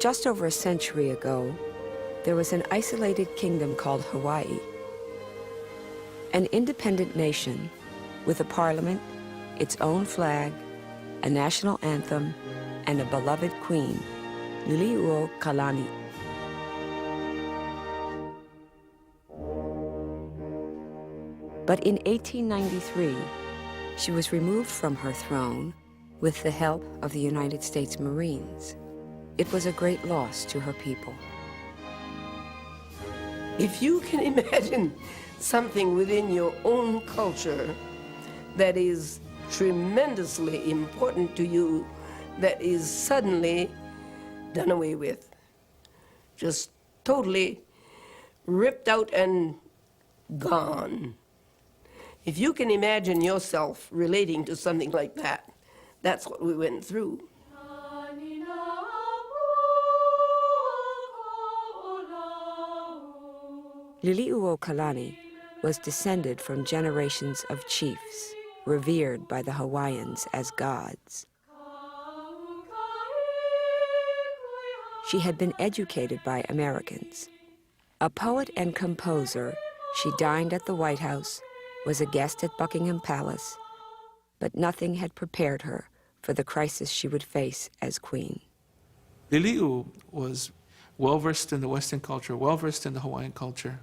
Just over a century ago, there was an isolated kingdom called Hawaii, an independent nation with a parliament, its own flag, a national anthem, and a beloved queen, Liliuokalani. But in 1893, she was removed from her throne with the help of the United States Marines. It was a great loss to her people. If you can imagine something within your own culture that is tremendously important to you, that is suddenly done away with, just totally ripped out and gone. If you can imagine yourself relating to something like that, that's what we went through. Liliuokalani was descended from generations of chiefs revered by the Hawaiians as gods. She had been educated by Americans. A poet and composer, she dined at the White House, was a guest at Buckingham Palace, but nothing had prepared her for the crisis she would face as queen. Liliu was well-versed in the Western culture, well-versed in the Hawaiian culture,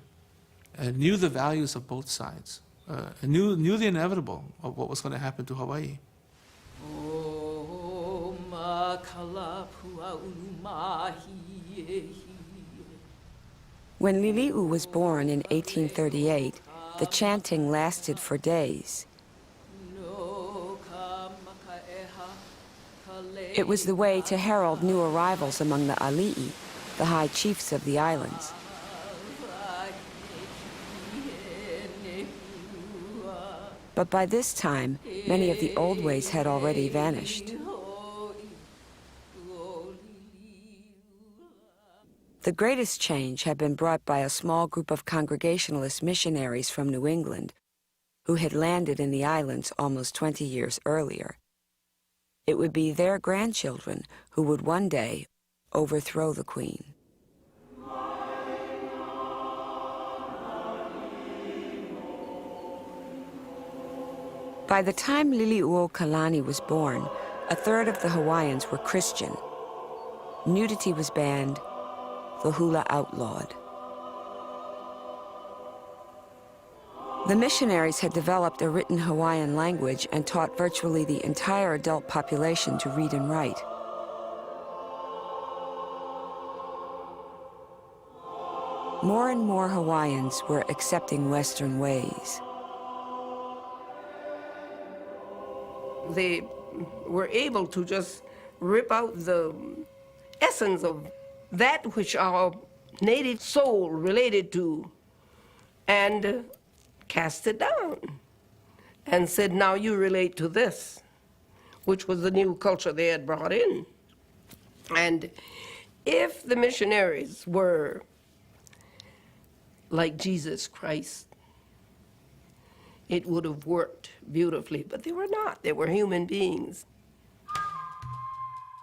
and knew the values of both sides, and knew the inevitable of what was going to happen to Hawaii. When Liliu was born in 1838, the chanting lasted for days. It was the way to herald new arrivals among the ali'i, the high chiefs of the islands. But by this time, many of the old ways had already vanished. The greatest change had been brought by a small group of Congregationalist missionaries from New England who had landed in the islands almost 20 years earlier. It would be their grandchildren who would one day overthrow the queen. By the time Liliuokalani was born, a third of the Hawaiians were Christian. Nudity was banned, the hula outlawed. The missionaries had developed a written Hawaiian language and taught virtually the entire adult population to read and write. More and more Hawaiians were accepting Western ways. They were able to just rip out the essence of that which our native soul related to and cast it down and said, now you relate to this, which was the new culture they had brought in. And if the missionaries were like Jesus Christ, it would have worked beautifully, but they were not. They were human beings.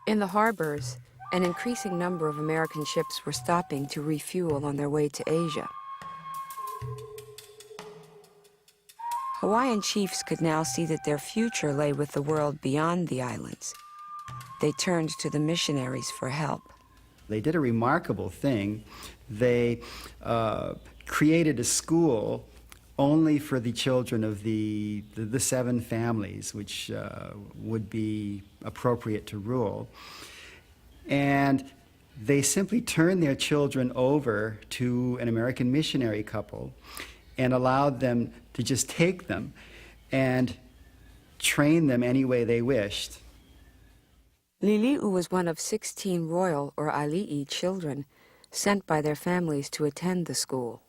In the harbors, an increasing number of American ships were stopping to refuel on their way to Asia. Hawaiian chiefs could now see that their future lay with the world beyond the islands. They turned to the missionaries for help. They did a remarkable thing. They created a school only for the children of the 7 families which would be appropriate to rule. And they simply turned their children over to an American missionary couple and allowed them to just take them and train them any way they wished. Liliu was one of 16 royal or ali'i children sent by their families to attend the school.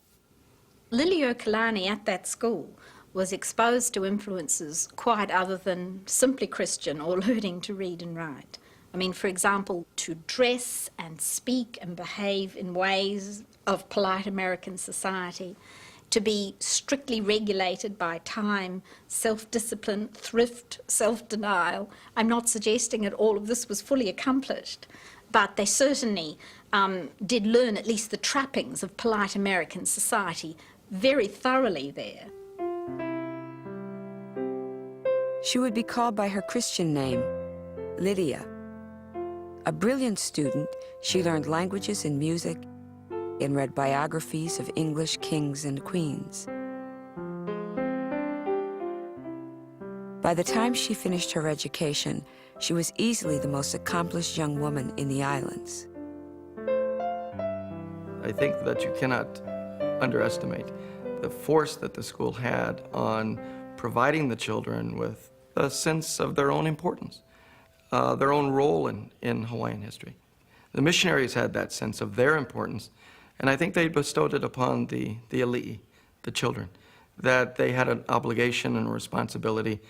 Liliuokalani at that school was exposed to influences quite other than simply Christian or learning to read and write. I mean, for example, to dress and speak and behave in ways of polite American society, to be strictly regulated by time, self-discipline, thrift, self-denial. I'm not suggesting that all of this was fully accomplished, but they certainly did learn at least the trappings of polite American society very thoroughly there. She would be called by her Christian name, Lydia. A brilliant student, she learned languages and music and read biographies of English kings and queens. By the time she finished her education, she was easily the most accomplished young woman in the islands. I think that you cannot underestimate the force that the school had on providing the children with a sense of their own importance, their own role in Hawaiian history. The missionaries had that sense of their importance, and I think they bestowed it upon the ali'i, the children, that they had an obligation and a responsibility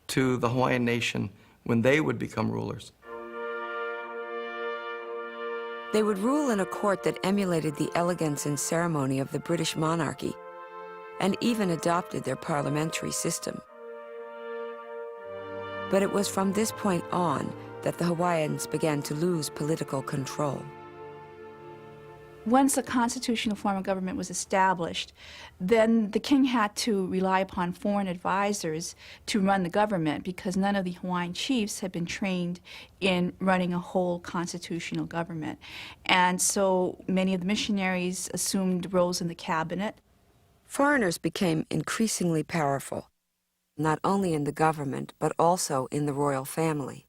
to the Hawaiian nation when they would become rulers. They would rule in a court that emulated the elegance and ceremony of the British monarchy, and even adopted their parliamentary system. But it was from this point on that the Hawaiians began to lose political control. Once a constitutional form of government was established, then the king had to rely upon foreign advisors to run the government because none of the Hawaiian chiefs had been trained in running a whole constitutional government. And so many of the missionaries assumed roles in the cabinet. Foreigners became increasingly powerful, not only in the government, but also in the royal family.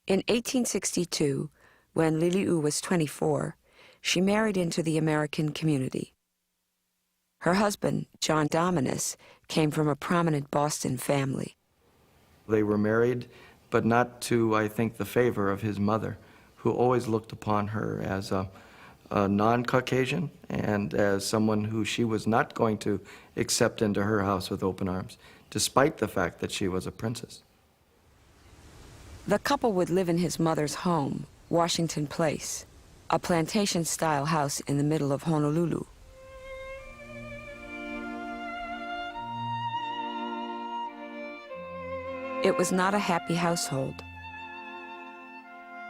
In 1862, when Lili'u was 24, she married into the American community. Her husband, John Dominus, came from a prominent Boston family. They were married, but not to, I think, the favor of his mother, who always looked upon her as a non-Caucasian and as someone who she was not going to accept into her house with open arms, despite the fact that she was a princess. The couple would live in his mother's home, Washington Place, a plantation-style house in the middle of Honolulu. It was not a happy household.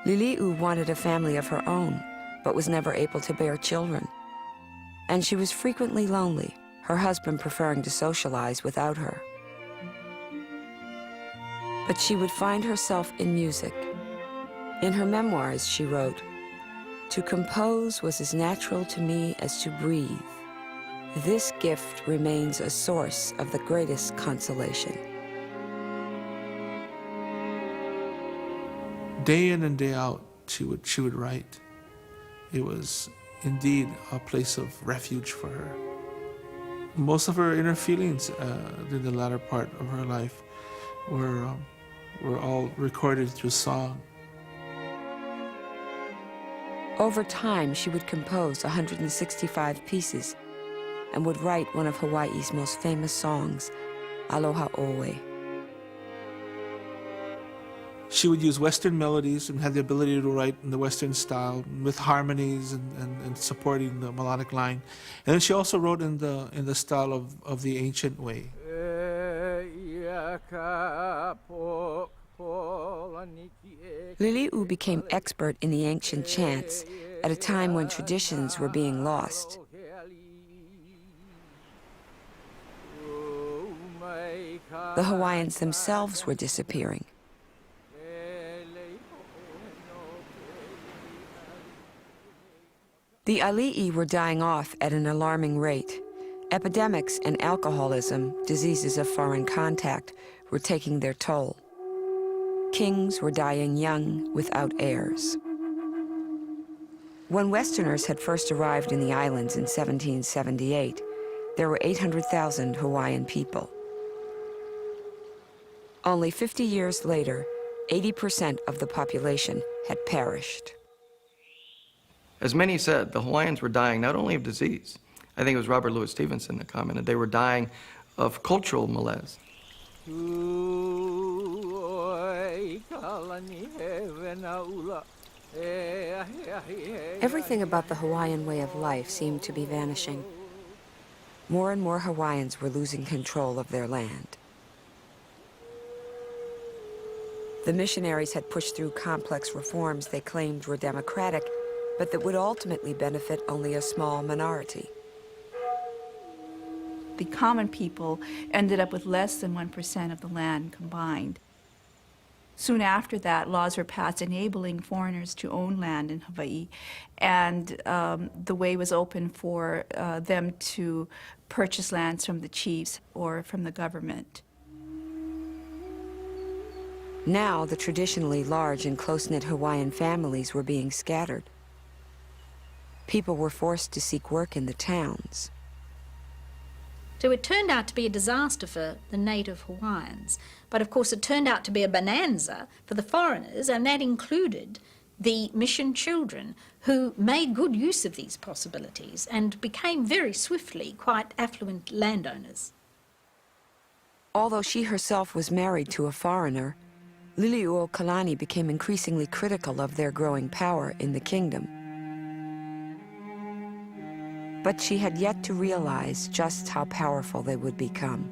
Lili'u wanted a family of her own, but was never able to bear children. And she was frequently lonely, her husband preferring to socialize without her. But she would find herself in music. In her memoirs, she wrote, "To compose was as natural to me as to breathe. This gift remains a source of the greatest consolation." Day in and day out, she would write. It was indeed a place of refuge for her. Most of her inner feelings in the latter part of her life were all recorded through song. Over time, she would compose 165 pieces and would write one of Hawaii's most famous songs, Aloha Oe. She would use Western melodies and had the ability to write in the Western style with harmonies and supporting the melodic line. And then she also wrote in the style of the ancient way. Lili'u became expert in the ancient chants at a time when traditions were being lost. The Hawaiians themselves were disappearing. The ali'i were dying off at an alarming rate. Epidemics and alcoholism, diseases of foreign contact, were taking their toll. Kings were dying young, without heirs. When Westerners had first arrived in the islands in 1778, there were 800,000 Hawaiian people. Only 50 years later, 80% of the population had perished. As many said, the Hawaiians were dying not only of disease, I think it was Robert Louis Stevenson that commented, they were dying of cultural malaise. Everything about the Hawaiian way of life seemed to be vanishing. More and more Hawaiians were losing control of their land. The missionaries had pushed through complex reforms they claimed were democratic, but that would ultimately benefit only a small minority. The common people ended up with less than 1% of the land combined. Soon after that, laws were passed enabling foreigners to own land in Hawaii, and the way was open for them to purchase lands from the chiefs or from the government. Now, the traditionally large and close-knit Hawaiian families were being scattered. People were forced to seek work in the towns. So it turned out to be a disaster for the native Hawaiians, but of course it turned out to be a bonanza for the foreigners, and that included the mission children who made good use of these possibilities and became very swiftly quite affluent landowners. Although she herself was married to a foreigner, Liliuokalani became increasingly critical of their growing power in the kingdom. But she had yet to realize just how powerful they would become.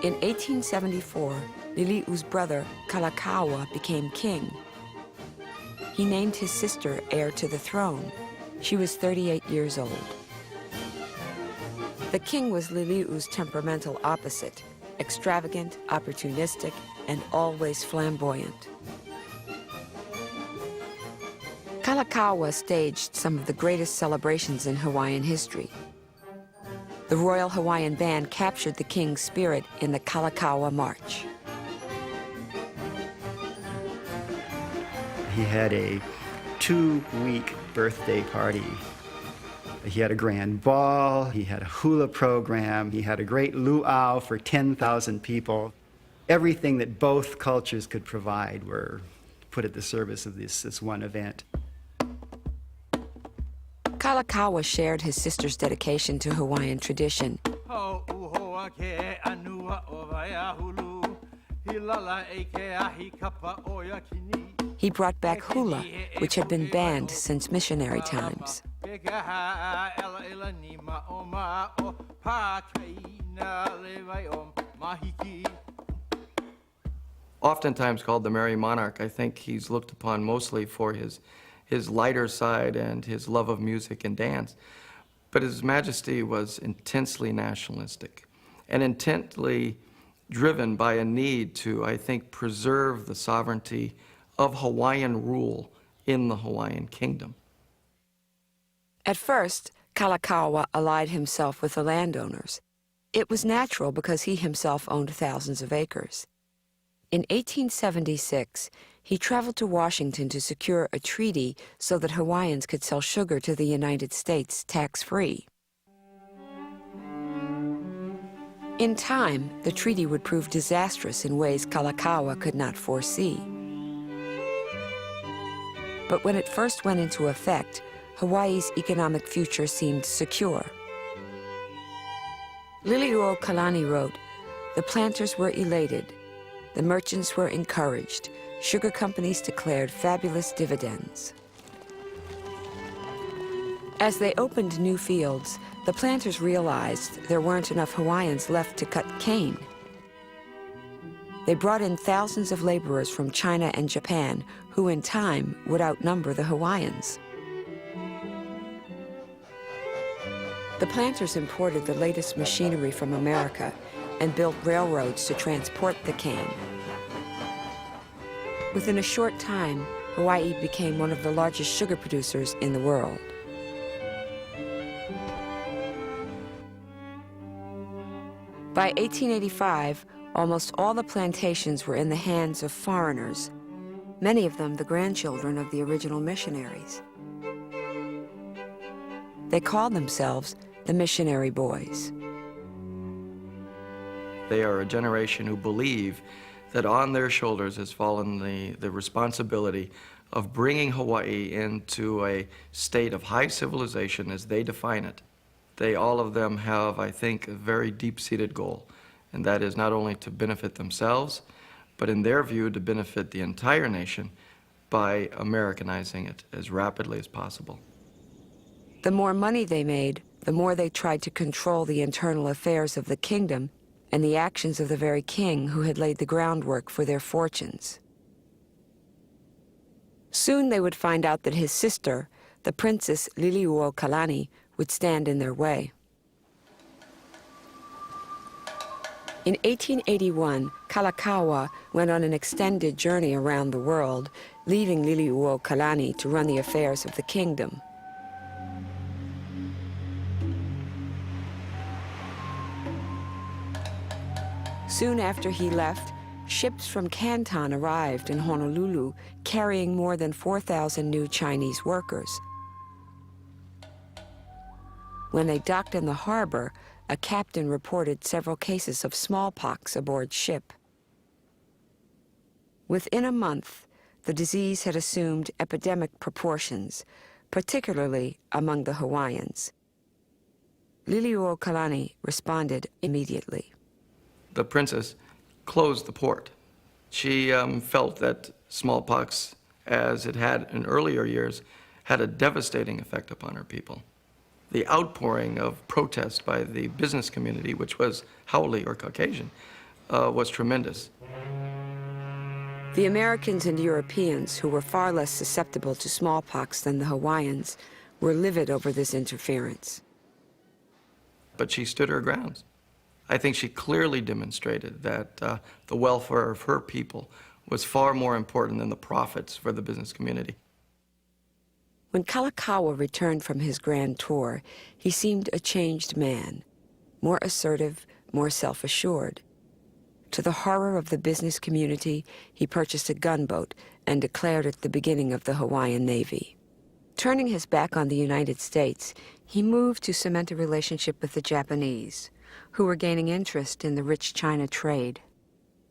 In 1874, Liliu's brother, Kalakaua, became king. He named his sister heir to the throne. She was 38 years old. The king was Liliu's temperamental opposite, extravagant, opportunistic, and always flamboyant. Kalakaua staged some of the greatest celebrations in Hawaiian history. The Royal Hawaiian Band captured the king's spirit in the Kalakaua March. He had a 2-week birthday party. He had a grand ball, he had a hula program, he had a great luau for 10,000 people. Everything that both cultures could provide were put at the service of this one event. Kalakaua shared his sister's dedication to Hawaiian tradition. He brought back hula, which had been banned since missionary times. Oftentimes called the Merry Monarch, I think he's looked upon mostly for his lighter side and his love of music and dance. But His Majesty was intensely nationalistic and intently driven by a need to, I think, preserve the sovereignty of Hawaiian rule in the Hawaiian kingdom. At first, Kalakaua allied himself with the landowners. It was natural because he himself owned thousands of acres. In 1876, he traveled to Washington to secure a treaty so that Hawaiians could sell sugar to the United States tax-free. In time, the treaty would prove disastrous in ways Kalakaua could not foresee. But when it first went into effect, Hawaii's economic future seemed secure. Liliuokalani wrote, "The planters were elated. The merchants were encouraged. Sugar companies declared fabulous dividends." As they opened new fields, the planters realized there weren't enough Hawaiians left to cut cane. They brought in thousands of laborers from China and Japan, who in time would outnumber the Hawaiians. The planters imported the latest machinery from America and built railroads to transport the cane. Within a short time, Hawaii became one of the largest sugar producers in the world. By 1885, almost all the plantations were in the hands of foreigners, many of them the grandchildren of the original missionaries. They called themselves the Missionary Boys. They are a generation who believe that on their shoulders has fallen the responsibility of bringing Hawaii into a state of high civilization as they define it. They, all of them, have, I think, a very deep-seated goal, and that is not only to benefit themselves, but in their view, to benefit the entire nation by Americanizing it as rapidly as possible. The more money they made, the more they tried to control the internal affairs of the kingdom and the actions of the very king who had laid the groundwork for their fortunes. Soon they would find out that his sister, the Princess Liliuokalani, would stand in their way. In 1881, Kalakaua went on an extended journey around the world, leaving Liliuokalani to run the affairs of the kingdom. Soon after he left, ships from Canton arrived in Honolulu, carrying more than 4,000 new Chinese workers. When they docked in the harbor, a captain reported several cases of smallpox aboard ship. Within a month, the disease had assumed epidemic proportions, particularly among the Hawaiians. Liliuokalani responded immediately. The princess closed the port. She felt that smallpox, as it had in earlier years, had a devastating effect upon her people. The outpouring of protest by the business community, which was Haole or Caucasian, was tremendous. The Americans and Europeans, who were far less susceptible to smallpox than the Hawaiians, were livid over this interference. But she stood her grounds. I think she clearly demonstrated that the welfare of her people was far more important than the profits for the business community. When Kalakaua returned from his grand tour, he seemed a changed man, more assertive, more self-assured. To the horror of the business community, he purchased a gunboat and declared it the beginning of the Hawaiian Navy. Turning his back on the United States, he moved to cement a relationship with the Japanese, who were gaining interest in the rich China trade.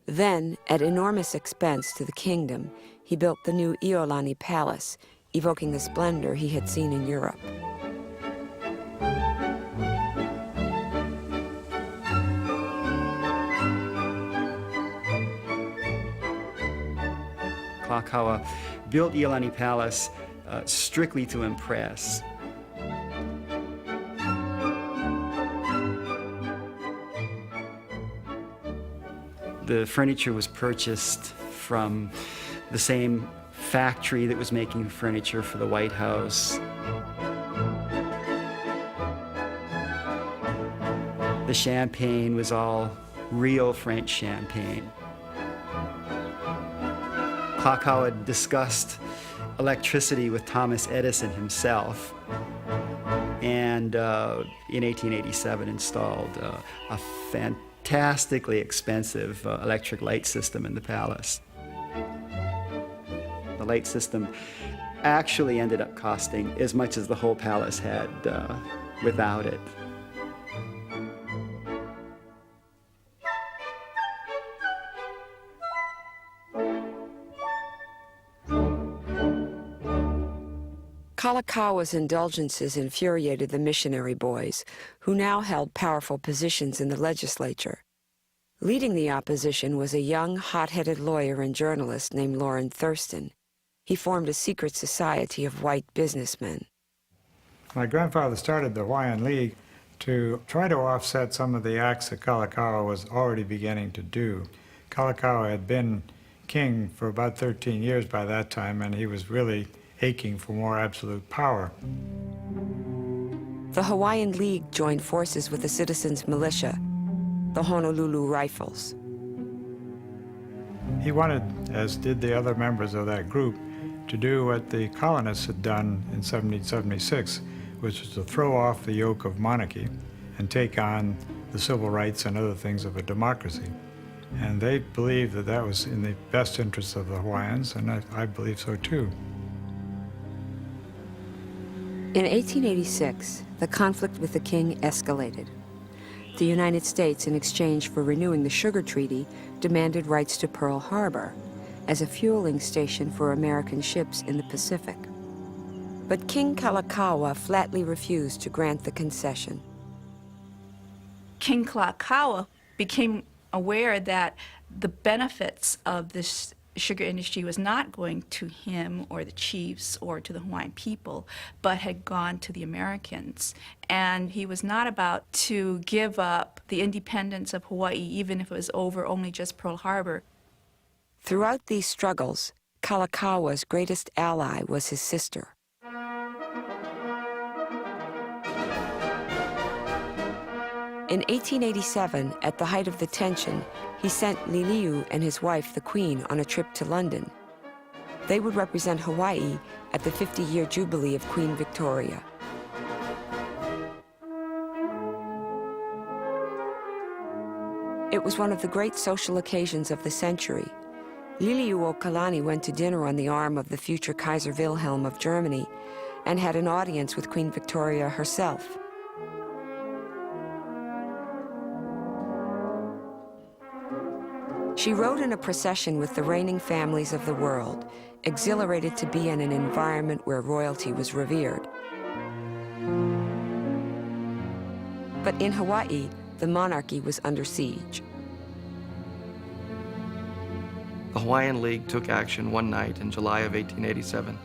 Then, at enormous expense to the kingdom, he built the new Iolani Palace, evoking the splendor he had seen in Europe. Kalakaua built Iolani Palace strictly to impress. The furniture was purchased from the same factory that was making furniture for the White House. The champagne was all real French champagne. Kalakaua discussed electricity with Thomas Edison himself, and in 1887 installed a fantastically expensive electric light system in the palace. The light system actually ended up costing as much as the whole palace had without it. Kalakaua's indulgences infuriated the missionary boys, who now held powerful positions in the legislature. Leading the opposition was a young, hot-headed lawyer and journalist named Loren Thurston. He formed a secret society of white businessmen. My grandfather started the Hawaiian League to try to offset some of the acts that Kalakaua was already beginning to do. Kalakaua had been king for about 13 years by that time, and he was really aching for more absolute power. The Hawaiian League joined forces with the citizens' militia, the Honolulu Rifles. He wanted, as did the other members of that group, to do what the colonists had done in 1776, which was to throw off the yoke of monarchy and take on the civil rights and other things of a democracy. And they believed that that was in the best interest of the Hawaiians, and I believe so too. In 1886, the conflict with the king escalated. The United States, in exchange for renewing the Sugar Treaty, demanded rights to Pearl Harbor as a fueling station for American ships in the Pacific. But King Kalakaua flatly refused to grant the concession. King Kalakaua became aware that the benefits of this sugar industry was not going to him or the chiefs or to the Hawaiian people, but had gone to the Americans. And he was not about to give up the independence of Hawaii, even if it was over only just Pearl Harbor. Throughout these struggles, Kalakaua greatest ally was his sister. In 1887, at the height of the tension, he sent Liliu and his wife, the Queen, on a trip to London. They would represent Hawaii at the 50-year jubilee of Queen Victoria. It was one of the great social occasions of the century. Liliuokalani went to dinner on the arm of the future Kaiser Wilhelm of Germany and had an audience with Queen Victoria herself. She rode in a procession with the reigning families of the world, exhilarated to be in an environment where royalty was revered. But in Hawaii, the monarchy was under siege. The Hawaiian League took action one night in July of 1887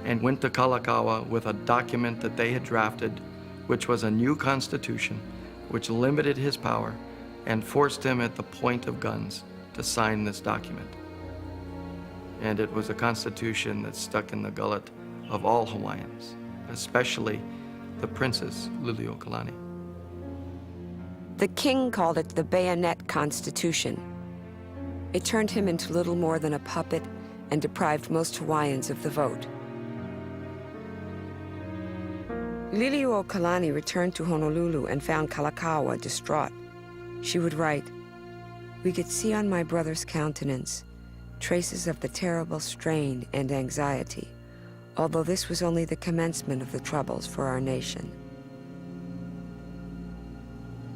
and went to Kalakaua with a document that they had drafted, which was a new constitution, which limited his power and forced him at the point of guns to sign this document. And it was a constitution that stuck in the gullet of all Hawaiians, especially the Princess Liliuokalani. The king called it the Bayonet Constitution. It turned him into little more than a puppet and deprived most Hawaiians of the vote. Liliuokalani returned to Honolulu and found Kalakaua distraught. She would write, "We could see on my brother's countenance traces of the terrible strain and anxiety, although this was only the commencement of the troubles for our nation."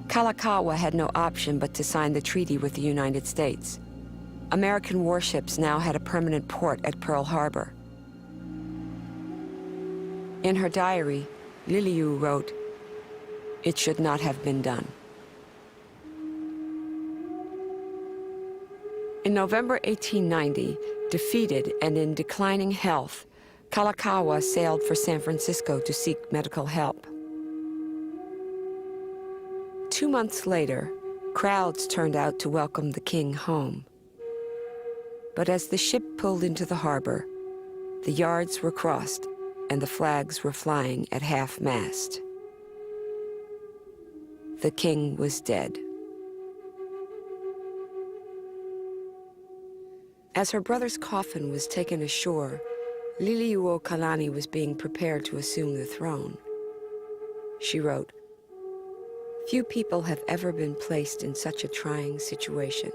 Kalakaua had no option but to sign the treaty with the United States. American warships now had a permanent port at Pearl Harbor. In her diary, Liliu wrote, "It should not have been done." In November 1890, defeated and in declining health, Kalakaua sailed for San Francisco to seek medical help. 2 months later, crowds turned out to welcome the king home. But as the ship pulled into the harbor, the yards were crossed and the flags were flying at half-mast. The king was dead. As her brother's coffin was taken ashore, Liliuokalani was being prepared to assume the throne. She wrote, "Few people have ever been placed in such a trying situation.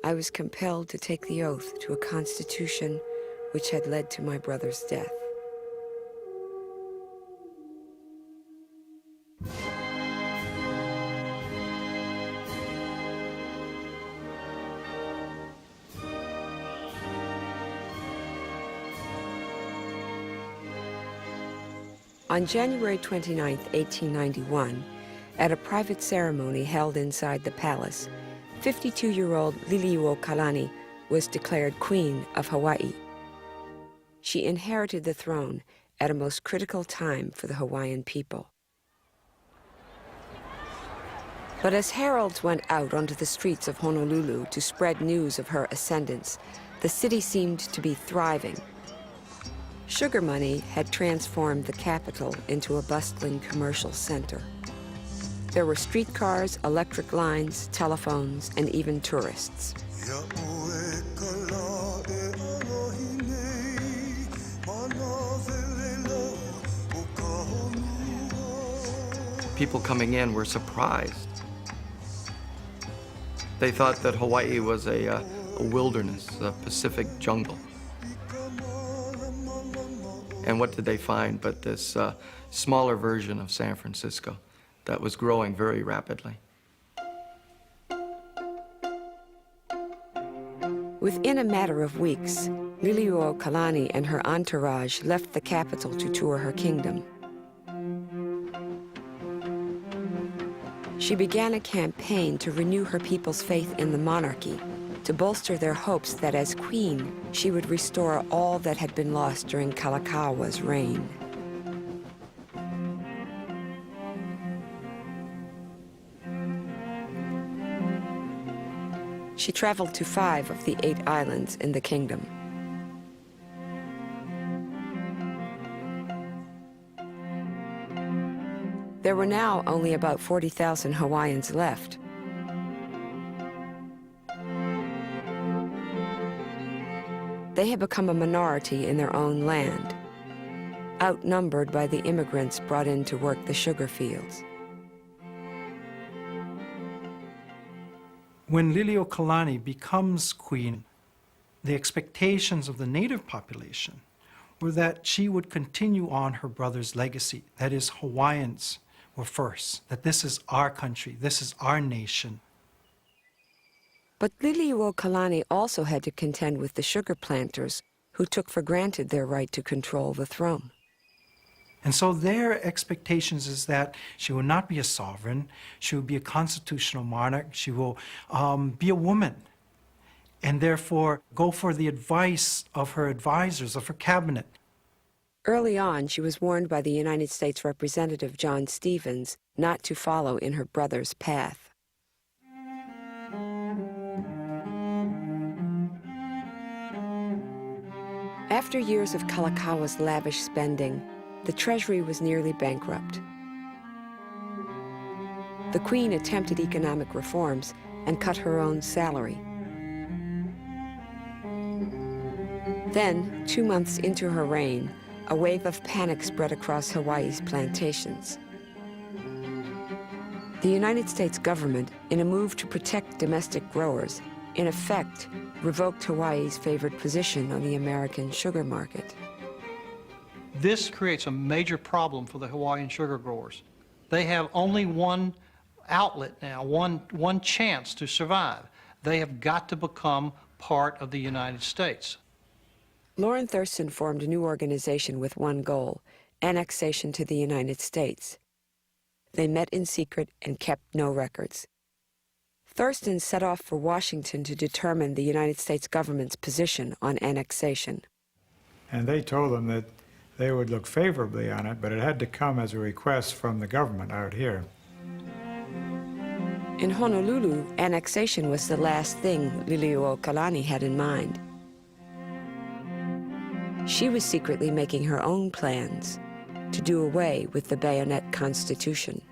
I was compelled to take the oath to a constitution which had led to my brother's death." On January 29, 1891, at a private ceremony held inside the palace, 52-year-old Liliuokalani was declared Queen of Hawaii. She inherited the throne at a most critical time for the Hawaiian people. But as heralds went out onto the streets of Honolulu to spread news of her ascendance, the city seemed to be thriving. Sugar money had transformed the capital into a bustling commercial center. There were streetcars, electric lines, telephones, and even tourists. People coming in were surprised. They thought that Hawaii was a wilderness, a Pacific jungle. And what did they find but this smaller version of San Francisco that was growing very rapidly? Within a matter of weeks, Liliuokalani and her entourage left the capital to tour her kingdom. She began a campaign to renew her people's faith in the monarchy to bolster their hopes that as queen, she would restore all that had been lost during Kalakaua's reign. She traveled to 5 of the 8 islands in the kingdom. There were now only about 40,000 Hawaiians left. They had become a minority in their own land, outnumbered by the immigrants brought in to work the sugar fields. When Liliuokalani becomes queen, the expectations of the native population were that she would continue on her brother's legacy. That is, Hawaiians were first, that this is our country, this is our nation. But Liliuokalani also had to contend with the sugar planters who took for granted their right to control the throne. And so their expectations is that she will not be a sovereign, she will be a constitutional monarch, she will be a woman, and therefore go for the advice of her advisors, of her cabinet. Early on, she was warned by the United States Representative John Stevens not to follow in her brother's path. After years of Kalakaua's lavish spending, the treasury was nearly bankrupt. The queen attempted economic reforms and cut her own salary. Then, 2 months into her reign, a wave of panic spread across Hawaii's plantations. The United States government, in a move to protect domestic growers, in effect, revoked Hawaii's favored position on the American sugar market. This creates a major problem for the Hawaiian sugar growers. They have only one outlet now, one chance to survive. They have got to become part of the United States. Lauren Thurston formed a new organization with one goal: annexation to the United States. They met in secret and kept no records. Thurston set off for Washington to determine the United States government's position on annexation. And they told them that they would look favorably on it, but it had to come as a request from the government out here. In Honolulu, annexation was the last thing Liliuokalani had in mind. She was secretly making her own plans to do away with the Bayonet Constitution.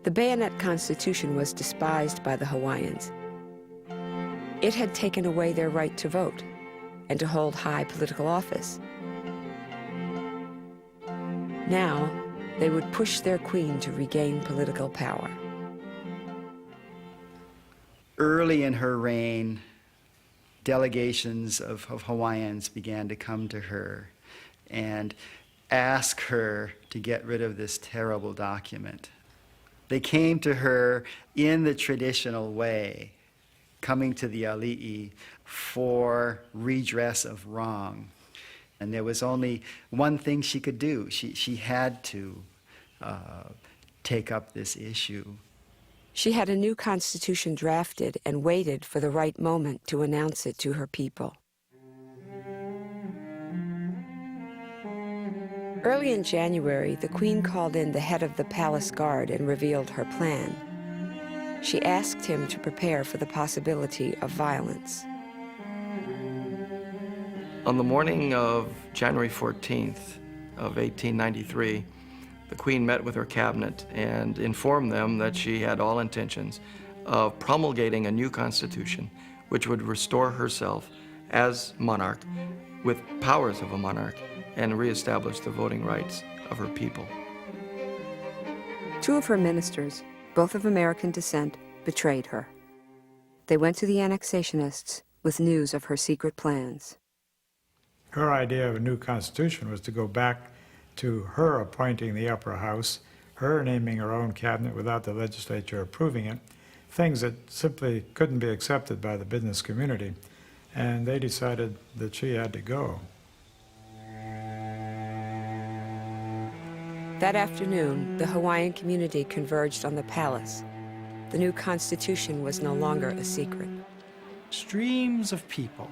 The Bayonet Constitution was despised by the Hawaiians. It had taken away their right to vote and to hold high political office. Now, they would push their queen to regain political power. Early in her reign, delegations of Hawaiians began to come to her and ask her to get rid of this terrible document. They came to her in the traditional way, coming to the ali'i for redress of wrong. And there was only one thing she could do. She had to take up this issue. She had a new constitution drafted and waited for the right moment to announce it to her people. Early in January, the Queen called in the head of the palace guard and revealed her plan. She asked him to prepare for the possibility of violence. On the morning of January 14th of 1893, the Queen met with her cabinet and informed them that she had all intentions of promulgating a new constitution which would restore herself as monarch with powers of a monarch and reestablish the voting rights of her people. 2 of her ministers, both of American descent, betrayed her. They went to the annexationists with news of her secret plans. Her idea of a new constitution was to go back to her appointing the upper house, her naming her own cabinet without the legislature approving it, things that simply couldn't be accepted by the business community. And they decided that she had to go. That afternoon, the Hawaiian community converged on the palace. The new constitution was no longer a secret. Streams of people,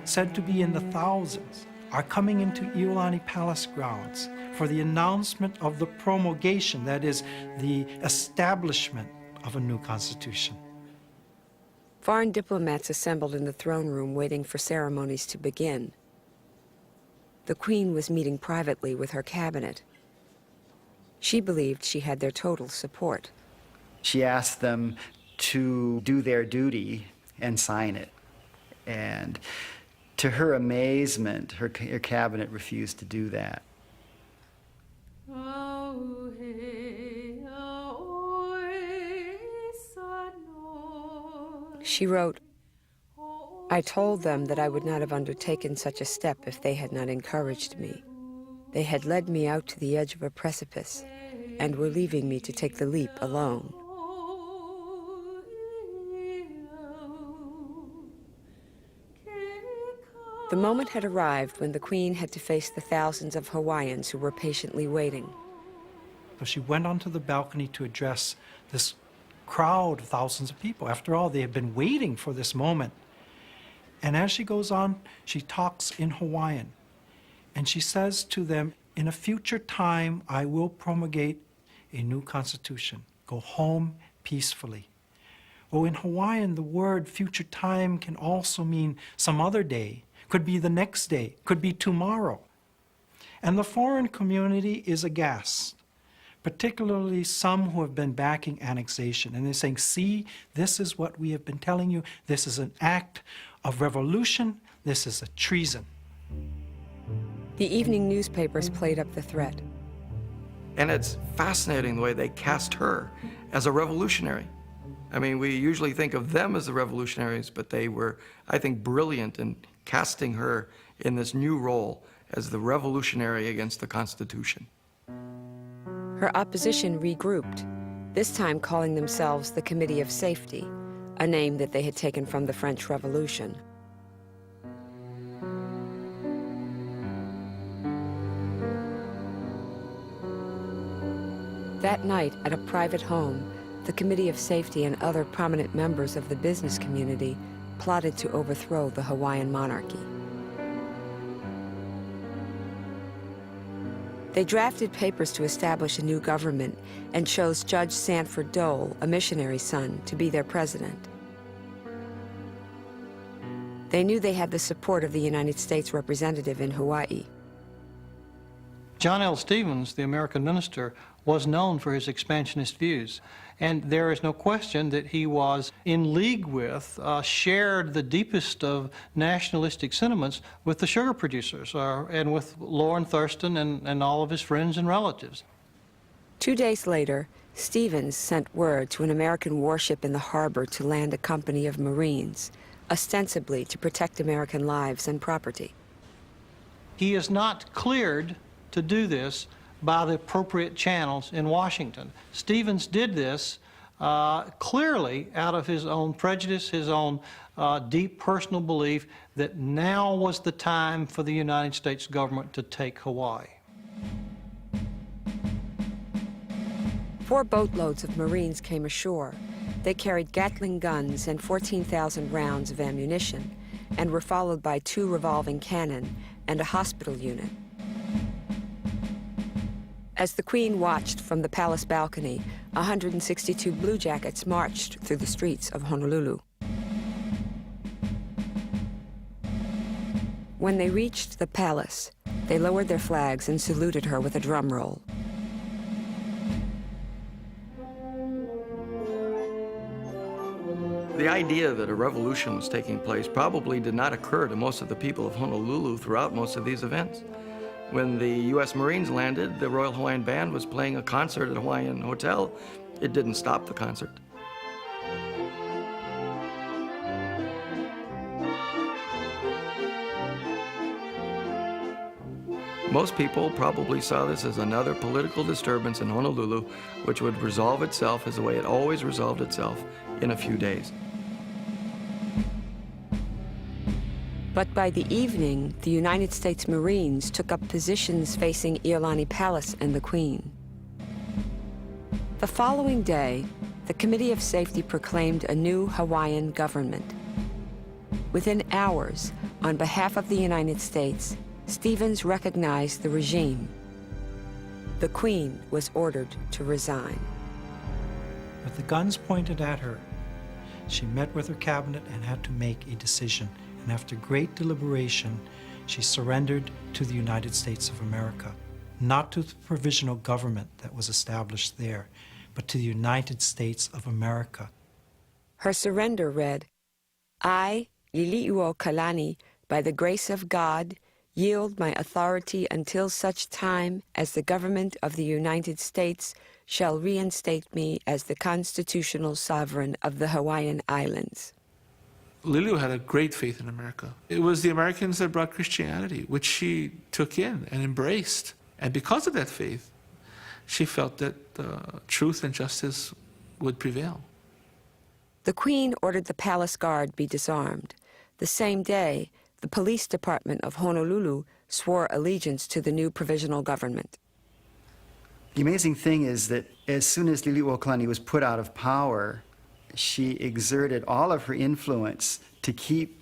said to be in the thousands, are coming into Iolani Palace grounds for the announcement of the promulgation, that is, the establishment of a new constitution. Foreign diplomats assembled in the throne room waiting for ceremonies to begin. The Queen was meeting privately with her cabinet. She believed she had their total support. She asked them to do their duty and sign it. And to her amazement, her cabinet refused to do that. She wrote, "I told them that I would not have undertaken such a step if they had not encouraged me. They had led me out to the edge of a precipice and were leaving me to take the leap alone." The moment had arrived when the Queen had to face the thousands of Hawaiians who were patiently waiting. So she went onto the balcony to address this crowd of thousands of people. After all, they had been waiting for this moment. And as she goes on, she talks in Hawaiian. And she says to them, "In a future time, I will promulgate a new constitution. Go home peacefully." Well, in Hawaiian, the word future time can also mean some other day. Could be the next day, could be tomorrow. And the foreign community is aghast, particularly some who have been backing annexation. And they're saying, "See, this is what we have been telling you. This is an act of revolution. This is a treason." The evening newspapers played up the threat. And it's fascinating the way they cast her as a revolutionary. I mean, we usually think of them as the revolutionaries, but they were, I think, brilliant in casting her in this new role as the revolutionary against the Constitution. Her opposition regrouped, this time calling themselves the Committee of Safety, a name that they had taken from the French Revolution. That night, at a private home, the Committee of Safety and other prominent members of the business community plotted to overthrow the Hawaiian monarchy. They drafted papers to establish a new government and chose Judge Sanford Dole, a missionary son, to be their president. They knew they had the support of the United States representative in Hawaii. John L. Stevens, the American minister, was known for his expansionist views. And there is no question that he was in league with, shared the deepest of nationalistic sentiments with the sugar producers and with Loren Thurston and all of his friends and relatives. 2 days later, Stevens sent word to an American warship in the harbor to land a company of Marines, ostensibly to protect American lives and property. He is not cleared to do this by the appropriate channels in Washington. Stevens did this clearly out of his own prejudice, his own deep personal belief that now was the time for the United States government to take Hawaii. 4 boatloads of Marines came ashore. They carried Gatling guns and 14,000 rounds of ammunition and were followed by 2 revolving cannon and a hospital unit. As the Queen watched from the palace balcony, 162 bluejackets marched through the streets of Honolulu. When they reached the palace, they lowered their flags and saluted her with a drum roll. The idea that a revolution was taking place probably did not occur to most of the people of Honolulu throughout most of these events. When the U.S. Marines landed, the Royal Hawaiian Band was playing a concert at a Hawaiian hotel. It didn't stop the concert. Most people probably saw this as another political disturbance in Honolulu, which would resolve itself as the way it always resolved itself, in a few days. But by the evening, the United States Marines took up positions facing Iolani Palace and the Queen. The following day, the Committee of Safety proclaimed a new Hawaiian government. Within hours, on behalf of the United States, Stevens recognized the regime. The Queen was ordered to resign. With the guns pointed at her, she met with her cabinet and had to make a decision. And after great deliberation, she surrendered to the United States of America, not to the provisional government that was established there, but to the United States of America. Her surrender read, I, Liliuokalani, by the grace of God, yield my authority until such time as the government of the United States shall reinstate me as the constitutional sovereign of the Hawaiian Islands. Liliu had a great faith in America. It was the Americans that brought Christianity, which she took in and embraced. And because of that faith, she felt that truth and justice would prevail. The Queen ordered the palace guard be disarmed. The same day, the police department of Honolulu swore allegiance to the new provisional government. The amazing thing is that as soon as Liliuokalani was put out of power, she exerted all of her influence to keep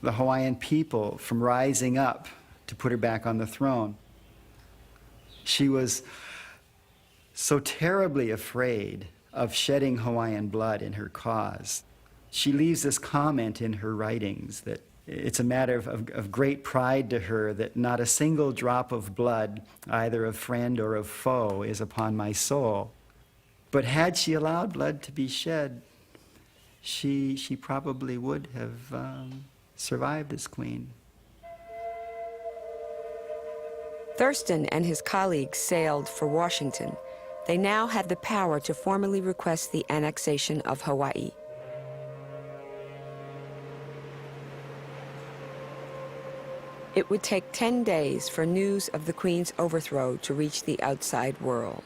the Hawaiian people from rising up to put her back on the throne. She was so terribly afraid of shedding Hawaiian blood in her cause. She leaves this comment in her writings that it's a matter of great pride to her that not a single drop of blood, either of friend or of foe, is upon my soul. But had she allowed blood to be shed, she probably would have survived as queen. Thurston and his colleagues sailed for Washington. They now had the power to formally request the annexation of Hawaii. It would take 10 days for news of the Queen's overthrow to reach the outside world.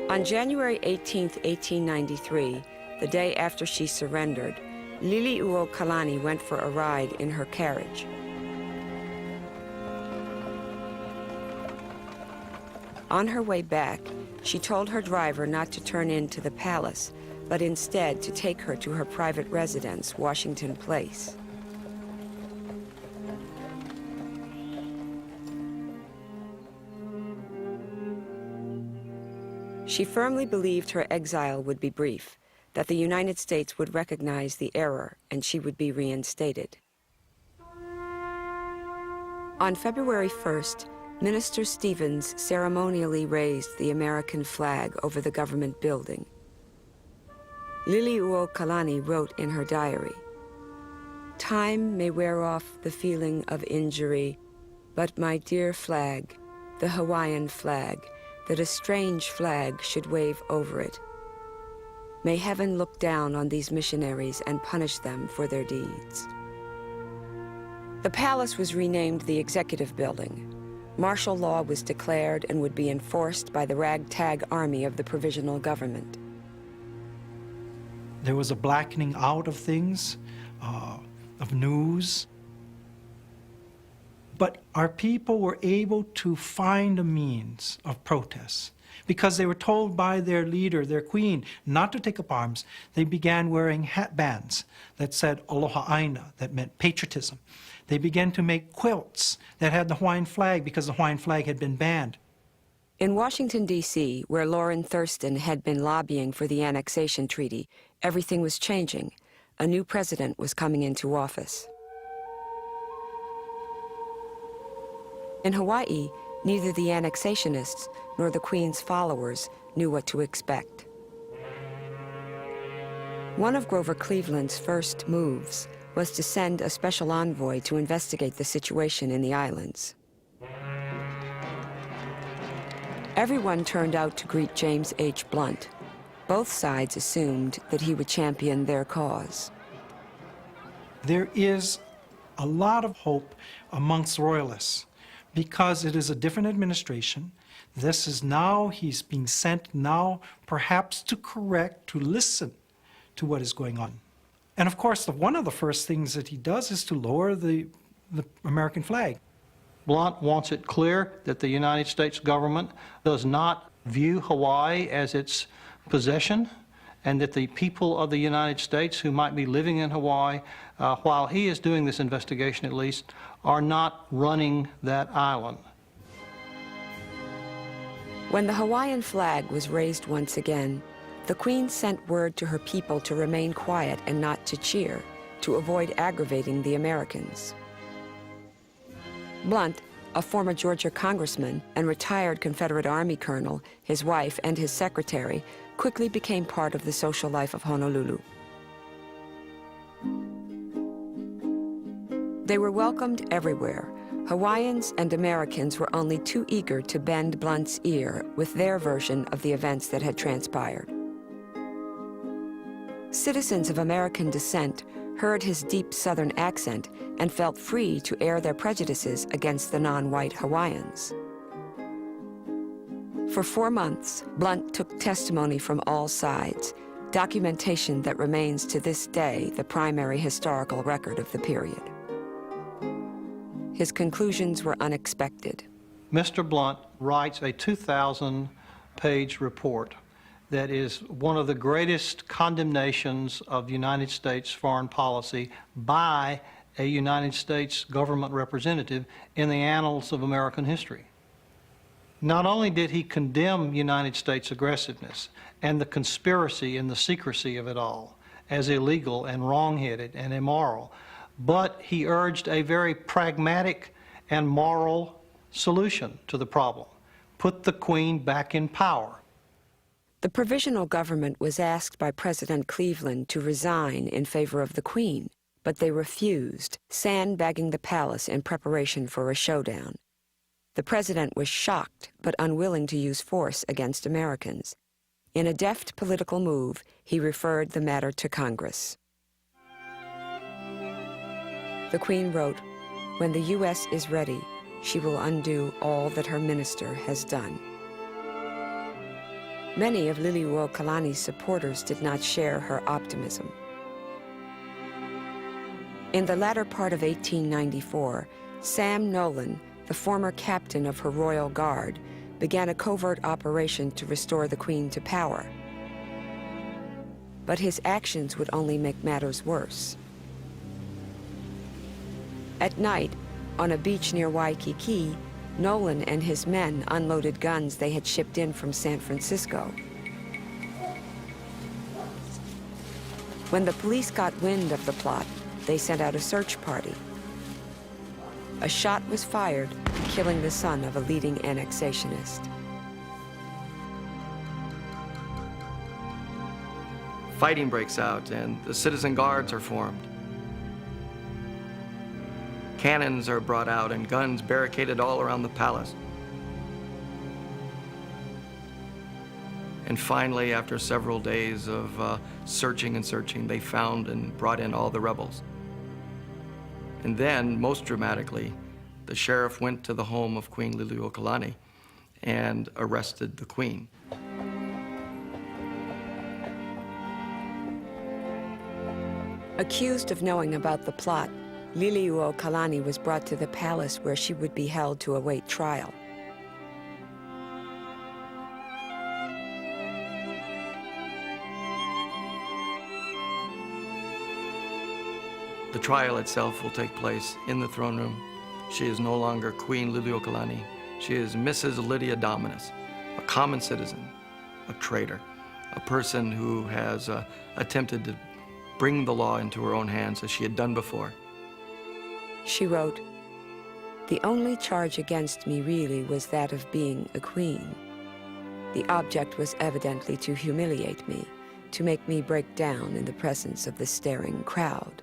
On January 18, 1893, the day after she surrendered, Liliuokalani went for a ride in her carriage. On her way back, she told her driver not to turn into the palace, but instead to take her to her private residence, Washington Place. She firmly believed her exile would be brief, that the United States would recognize the error and she would be reinstated. On February 1st, Minister Stevens ceremonially raised the American flag over the government building. Liliuokalani wrote in her diary, "Time may wear off the feeling of injury, but my dear flag, the Hawaiian flag, that a strange flag should wave over it. May heaven look down on these missionaries and punish them for their deeds." The palace was renamed the Executive Building. Martial law was declared and would be enforced by the ragtag army of the provisional government. There was a blackening out of things, of news. But our people were able to find a means of protest because they were told by their leader, their queen, not to take up arms. They began wearing hatbands that said Aloha Aina, that meant patriotism. They began to make quilts that had the Hawaiian flag because the Hawaiian flag had been banned. In Washington, D.C., where Lauren Thurston had been lobbying for the annexation treaty, everything was changing. A new president was coming into office. In Hawaii, neither the annexationists nor the Queen's followers knew what to expect. One of Grover Cleveland's first moves was to send a special envoy to investigate the situation in the islands. Everyone turned out to greet James H. Blunt. Both sides assumed that he would champion their cause. There is a lot of hope amongst royalists because it is a different administration. This is now, he's being sent now perhaps to correct, to listen to what is going on. And of course, one of the first things that he does is to lower the American flag. Blunt wants it clear that the United States government does not view Hawaii as its possession, and that the people of the United States who might be living in Hawaii, while he is doing this investigation at least, are not running that island. When the Hawaiian flag was raised once again, the Queen sent word to her people to remain quiet and not to cheer, to avoid aggravating the Americans. Blunt, a former Georgia congressman and retired Confederate Army colonel, his wife, and his secretary, quickly became part of the social life of Honolulu. They were welcomed everywhere. Hawaiians and Americans were only too eager to bend Blunt's ear with their version of the events that had transpired. Citizens of American descent heard his deep Southern accent and felt free to air their prejudices against the non-white Hawaiians. For 4 months, Blunt took testimony from all sides, documentation that remains to this day the primary historical record of the period. His conclusions were unexpected. Mr. Blunt writes a 2,000-page report that is one of the greatest condemnations of United States foreign policy by a United States government representative in the annals of American history. Not only did he condemn United States aggressiveness and the conspiracy and the secrecy of it all as illegal and wrong-headed and immoral, but he urged a very pragmatic and moral solution to the problem. Put the Queen back in power. The provisional government was asked by President Cleveland to resign in favor of the Queen, but they refused, sandbagging the palace in preparation for a showdown. The president was shocked but unwilling to use force against Americans. In a deft political move, he referred the matter to Congress. The Queen wrote, "When the U.S. is ready, she will undo all that her minister has done." Many of Liliuokalani's supporters did not share her optimism. In the latter part of 1894, Sam Nolan, the former captain of her Royal Guard, began a covert operation to restore the Queen to power. But his actions would only make matters worse. At night, on a beach near Waikiki, Nolan and his men unloaded guns they had shipped in from San Francisco. When the police got wind of the plot, they sent out a search party. A shot was fired, killing the son of a leading annexationist. Fighting breaks out and the citizen guards are formed. Cannons are brought out and guns barricaded all around the palace. And finally, after several days of searching and searching, they found and brought in all the rebels. And then, most dramatically, the sheriff went to the home of Queen Liliuokalani and arrested the Queen. Accused of knowing about the plot, Liliuokalani was brought to the palace where she would be held to await trial. The trial itself will take place in the throne room. She is no longer Queen Liliuokalani. She is Mrs. Lydia Dominus, a common citizen, a traitor, a person who has attempted to bring the law into her own hands as she had done before. She wrote, "The only charge against me really was that of being a queen. The object was evidently to humiliate me, to make me break down in the presence of the staring crowd.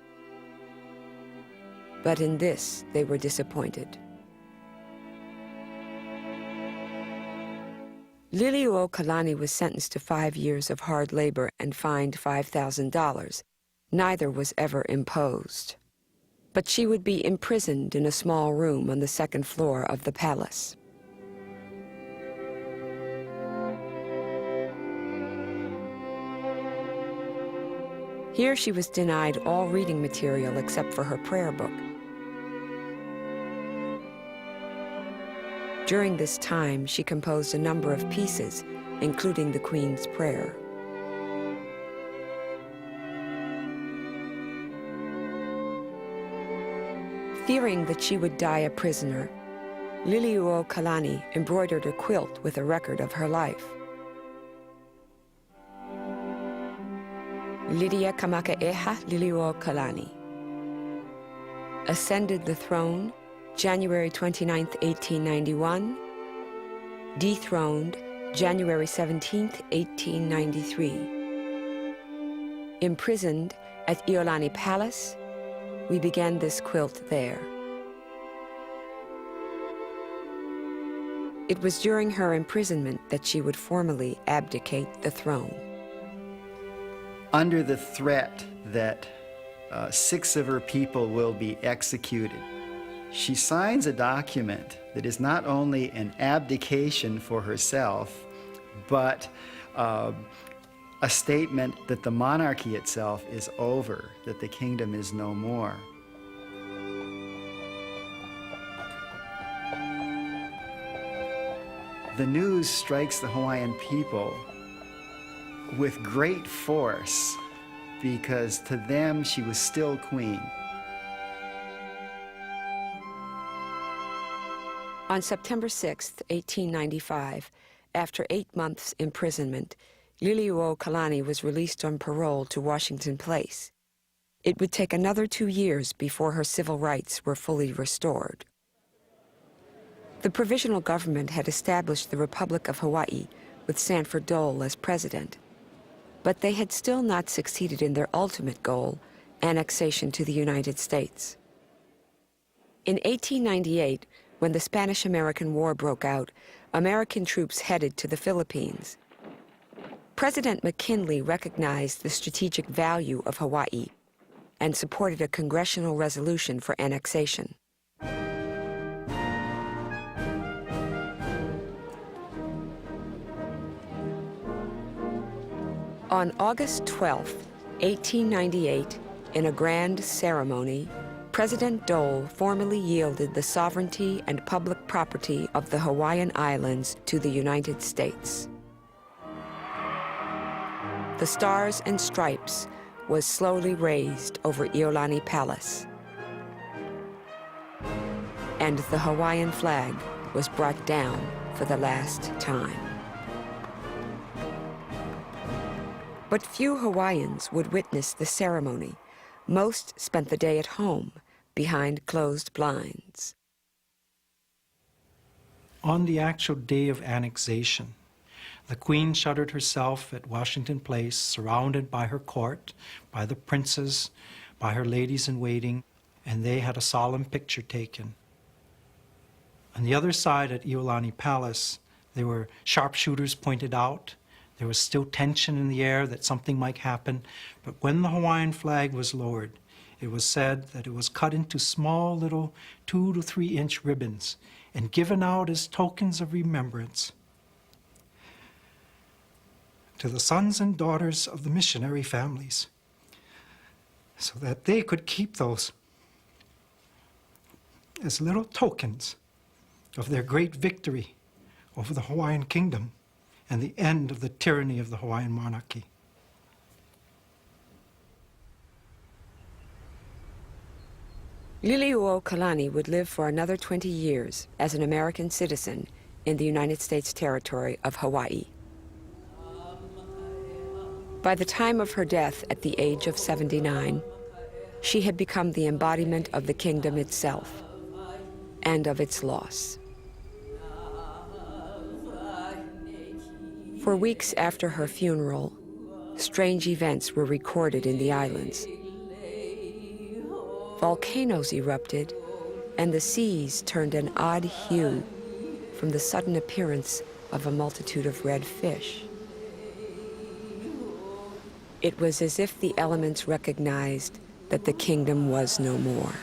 But in this, they were disappointed." Liliuokalani was sentenced to 5 years of hard labor and fined $5,000. Neither was ever imposed. But she would be imprisoned in a small room on the second floor of the palace. Here she was denied all reading material except for her prayer book. During this time, she composed a number of pieces, including the Queen's Prayer. Fearing that she would die a prisoner, Liliuokalani embroidered a quilt with a record of her life. Lydia Kamakaeha Liliuokalani ascended the throne January 29, 1891, dethroned January 17, 1893. Imprisoned at Iolani Palace, we began this quilt there. It was during her imprisonment that she would formally abdicate the throne. Under the threat that 6 of her people will be executed, she signs a document that is not only an abdication for herself, but a statement that the monarchy itself is over, that the kingdom is no more. The news strikes the Hawaiian people with great force because to them she was still queen. On September 6, 1895, after 8 months' imprisonment, Liliuokalani was released on parole to Washington Place. It would take another 2 years before her civil rights were fully restored. The provisional government had established the Republic of Hawaii with Sanford Dole as president, but they had still not succeeded in their ultimate goal, annexation to the United States. In 1898, when the Spanish-American War broke out, American troops headed to the Philippines. President McKinley recognized the strategic value of Hawaii and supported a congressional resolution for annexation. On August 12, 1898, in a grand ceremony, President Dole formally yielded the sovereignty and public property of the Hawaiian Islands to the United States. The Stars and Stripes was slowly raised over Iolani Palace, and the Hawaiian flag was brought down for the last time. But few Hawaiians would witness the ceremony. Most spent the day at home, behind closed blinds. On the actual day of annexation, the Queen shuttered herself at Washington Place, surrounded by her court, by the princes, by her ladies-in-waiting, and they had a solemn picture taken. On the other side at Iolani Palace, there were sharpshooters pointed out. There was still tension in the air that something might happen, but when the Hawaiian flag was lowered, it was said that it was cut into small little 2 to 3 inch ribbons and given out as tokens of remembrance to the sons and daughters of the missionary families, so that they could keep those as little tokens of their great victory over the Hawaiian kingdom and the end of the tyranny of the Hawaiian monarchy. Liliuokalani would live for another 20 years as an American citizen in the United States territory of Hawaii. By the time of her death at the age of 79, she had become the embodiment of the kingdom itself and of its loss. For weeks after her funeral, strange events were recorded in the islands. Volcanoes erupted, and the seas turned an odd hue from the sudden appearance of a multitude of red fish. It was as if the elements recognized that the kingdom was no more.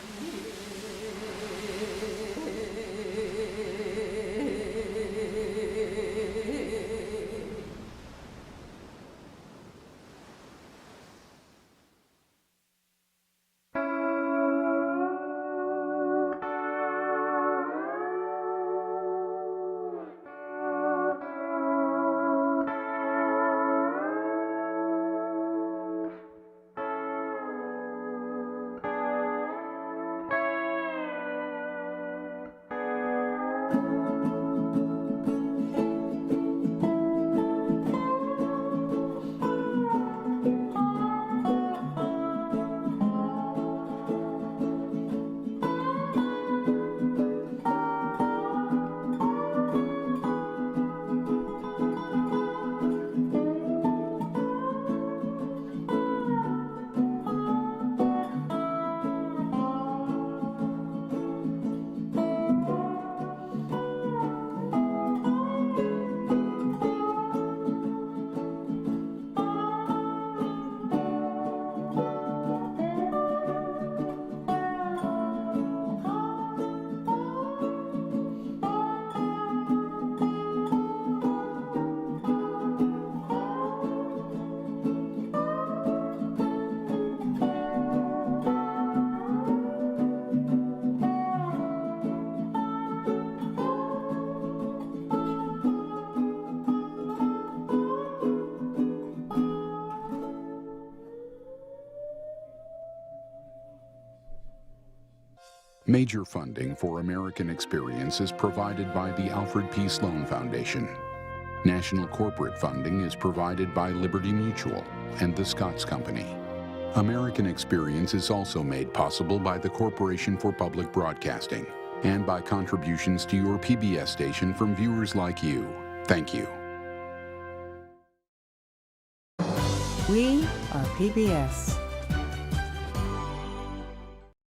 Major funding for American Experience is provided by the Alfred P. Sloan Foundation. National corporate funding is provided by Liberty Mutual and the Scotts Company. American Experience is also made possible by the Corporation for Public Broadcasting and by contributions to your PBS station from viewers like you. Thank you. We are PBS.